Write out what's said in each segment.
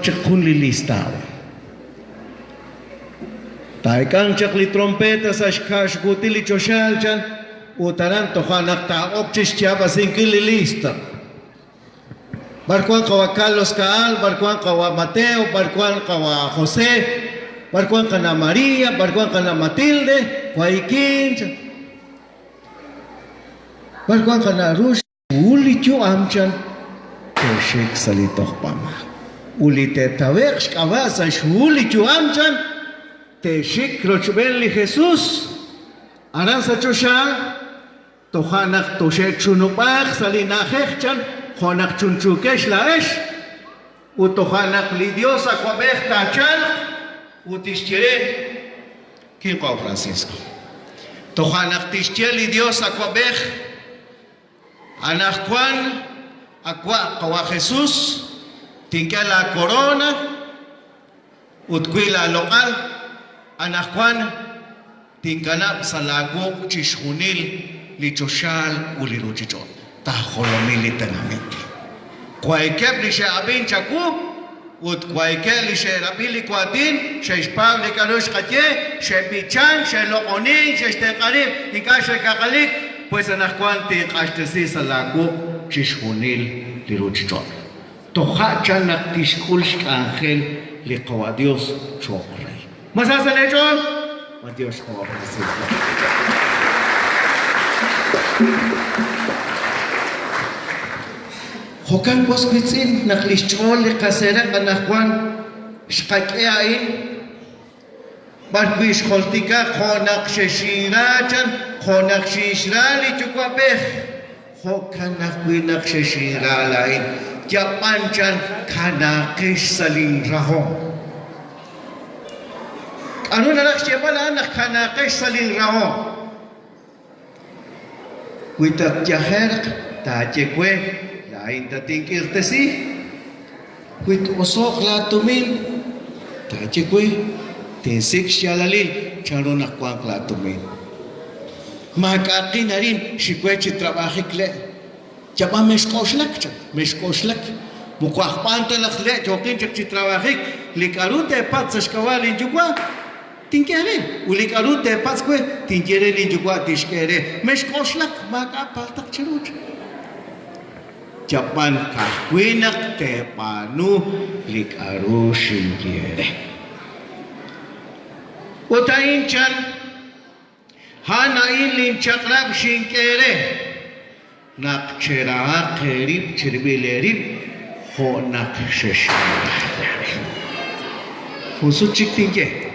Chakun lilistaw. Taikan chakli trompeta sa shkash gutili choshalchan utaran tohanak taok chischaba sinkili lista. Barkuan kawa Carlos Kaal, barkuan kawa Mateo, barkuan kawa José, barkuan kana María, barkuan kana Matilde, Joaquín, barkuan kana Rush, uli chu amchan, toshik salitoh pama. Uli te tavek shkavasa shuli chu amchan, te shik rochbeli Jesús, aranza chosha, tohanak toshek chunupach salinajechan, Jonak chunchukesh laesh, utohanak lidiosa kwabech tachan, utishtiere, ¿quién fue Francisco? Tohanak tishtiere lidiosa kwabech, anakwan, aqua kawa Jesús, tinke la corona, utquila local, anakwan, tinkanap sa lago chishunil, lichoshal, uliruchichon. Tajolomili tenamente. Cualquier lishe abin chaku, ut cualquier lishe rabili kuatin, sheshpav likarush katye, shepichan, shelokonin, sheshtekarib, ikashe kakalik, pues anakwanti kashtesi salaku, chishunil liruchichon. Tohachan naktishkulsh ángel liqawadios chokrei. Masas el hecho? Adiós, Juan Francisco. Hokan posquitzin naklishchol le kasera kanakwan shqakeain barbish holtika khonak sheshirachan khonak shishrali chukwapeh hokan nakwinak sheshiralain japanchan kanakish salin raho anu narak shepala nak kanakish salin raho witak jaher tajekwe Ainda tem que ir tesi, quit osok la tumin, tache kwe, ten sik shalalil, charona kwang la tumin. Makakin narin, shikwe chitrabahik le, chapa meshkoshlak, bukwah panta lakle, jokin chak chitrabahik, likarute pat sashkawal in jugwa, tinkere, ulikarute pat kwe, tinkere in jugwa tishkere, meshkoshlak, makapaltak charuch. Japan kahwinak te panu likaru shingiere. Utain chan hanain lin chakrab shinkere nak chera kerib chirbilerib ho nak sheshara. Husu chiktinke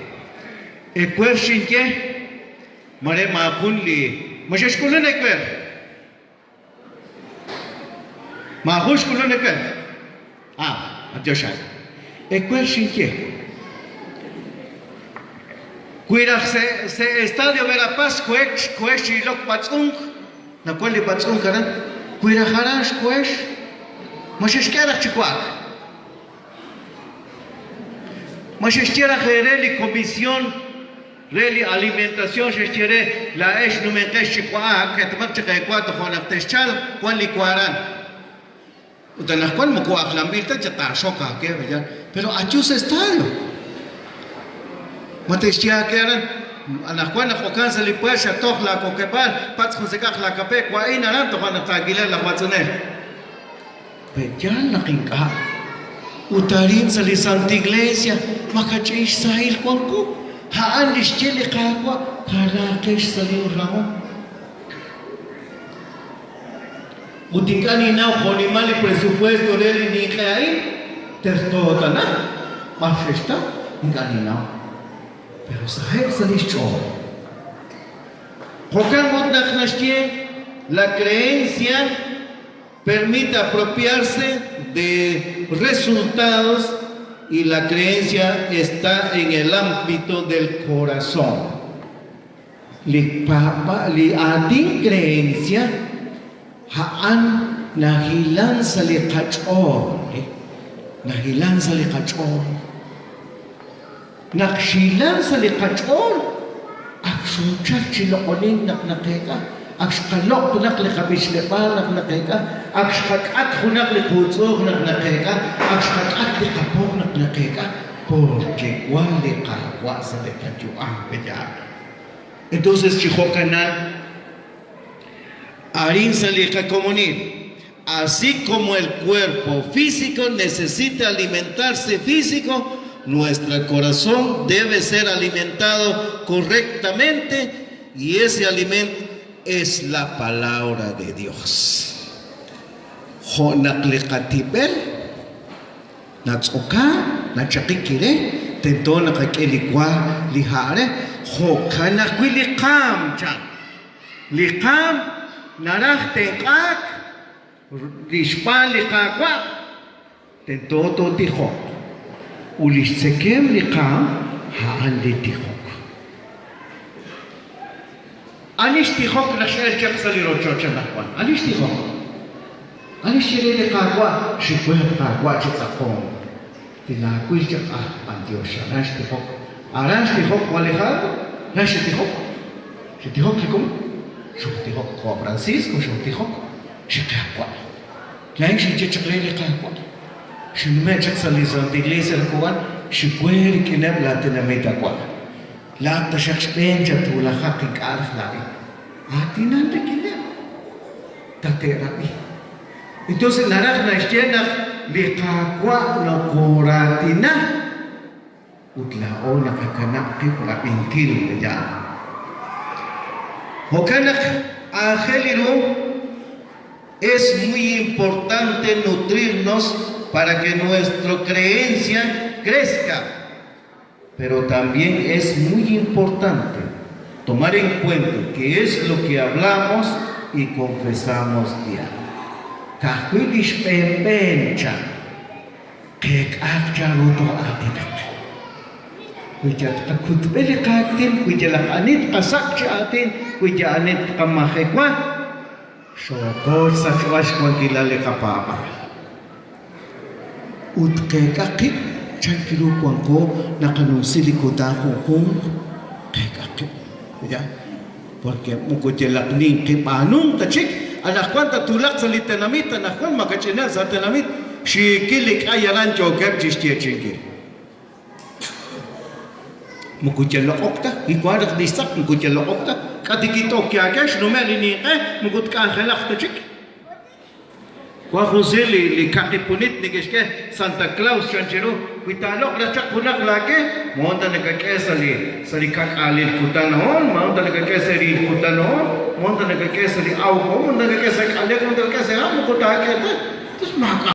ekwer shinke mare mapun li masheshkulen ekwer. Mahush kulo neker. Adjoshan. Ekwer shinke. Cuidak se estadio Verapaz kuesh ilok patzung. Na kweli patzung karan. Cuidak harash kuesh. Masheshkerak chikwak. Masheshkerak reli comisión reli alimentación sheshkere la esh numentesh chikwak. Ketmak chikaykwat khonak teschal kwan likwaran. Utanah kwan muku aklambilta chata shoka ke vejan pero achus estadio mateshia keran anah kwan khokan sali pasha tokhla ko kepal pats khoseka khla kape kwa ina ran to kwan tagila la watsune vejan nakinka utarin sali santa iglesia makachish sahil kwanku haan lishcheli qaqwa karakesh sali ramo Utikani nao mali presupuesto reli ni kai tertotana mafresta ngani nao pero saheb salicho Jokan Motnak Nashtie la creencia permite apropiarse de resultados y la creencia está en el ámbito del corazón li adin creencia Haan nahilan sa liqachor, nakshilan sa liqachor, aksuchar chilokonin naknakeka, akshkalok tunak likabish lepal naknakeka, akshkakat hunak likutsog naknakeka, akshkakat likapog naknakeka. porque igual le carguasa de cayuán ya. Entonces chijocanan harin salika comunir. Así como el cuerpo físico necesita alimentarse físico, nuestro corazón debe ser alimentado correctamente, y ese alimento es la palabra de Dios. Honaklikatibel natsoka nachakikire tentona kakelikwa lihare hokanakwilikam chan likam naraj tenkak lishpan likakwa tentoto tijok ulishsekem likam haan litijok anish tijok nashel chaksalirotchocha nakwan anish tijok anish shirele kakwa shikwe kakwa chitzakon tilakwil chak pantiosha nash tijok arash tijok walejado nash tijok shitijok likum shutijok ko Francisco shutijok shikakwa lain shichachrele kakwa shinume chaksalizon de iglesia kuan shikwer kinab latinamita kwa la tashakpenja tu la hakik arflabi atinan de kinab taterabi. Entonces naraj na ishtiena liqaqwa no quratina utlaona kakana qibra inkil ya hokanak angeliru. Es muy importante nutrirnos para que nuestra creencia crezca, pero también es muy importante tomar en cuenta que es lo que hablamos y confesamos diario. Kahuilish pencha, que akcharuto atinak. Kujat takutbeli katin, kujala anit kasakchatin, kujanit kamahekwa. Shoko sakwash kwangilale kapapa. Utkekakit chankiru kwangko nakanusili kutako kung kekakit. Ya, porque mukujelak ning kipanung tachik anak kwanta tulak sa litanamit anak kwan makachina sa tanamit shikilik ayaran jogab jishtiya chingil. Mukujelak okta ikwarak disak mukujelak okta kadikito kya kesh numeli ni mugut ka khalaq tachik wa khuzeli li kakipunit nigeshke Santa Claus chanchero kuitalo rachak kunak lake monda nakakesa li sari kakalil kutanon monda nakakesa ri kutanon monda nakakesa li au monda nakakesa kalek monda nakakesa mukutake tus maka